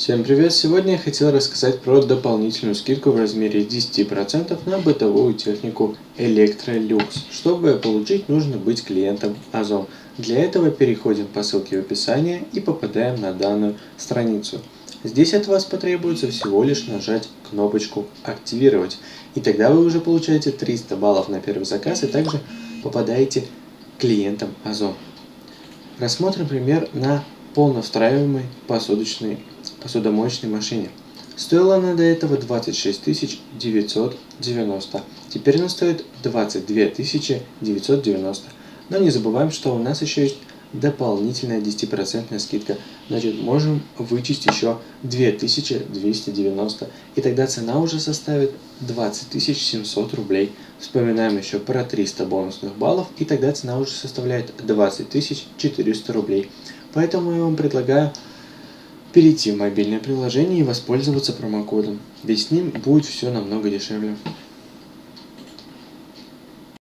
Всем привет! Сегодня я хотел рассказать про дополнительную скидку в размере 10% на бытовую технику Electrolux. Чтобы получить, нужно быть клиентом Озон. Для этого переходим по ссылке в описании и попадаем на данную страницу. Здесь от вас потребуется всего лишь нажать кнопочку «Активировать». И тогда вы уже получаете 300 баллов на первый заказ и также попадаете клиентам Озон. Рассмотрим пример на полновстраиваемой посудомоечной машине. Стоила она до этого 26 990. Теперь она стоит 22 990. Но не забываем, что у нас еще есть дополнительная 10% скидка. Значит, можем вычесть еще 2290. И тогда цена уже составит 20 700 рублей. Вспоминаем еще про 300 бонусных баллов. И тогда цена уже составляет 20 400 рублей. Поэтому я вам предлагаю перейти в мобильное приложение и воспользоваться промокодом, ведь с ним будет все намного дешевле.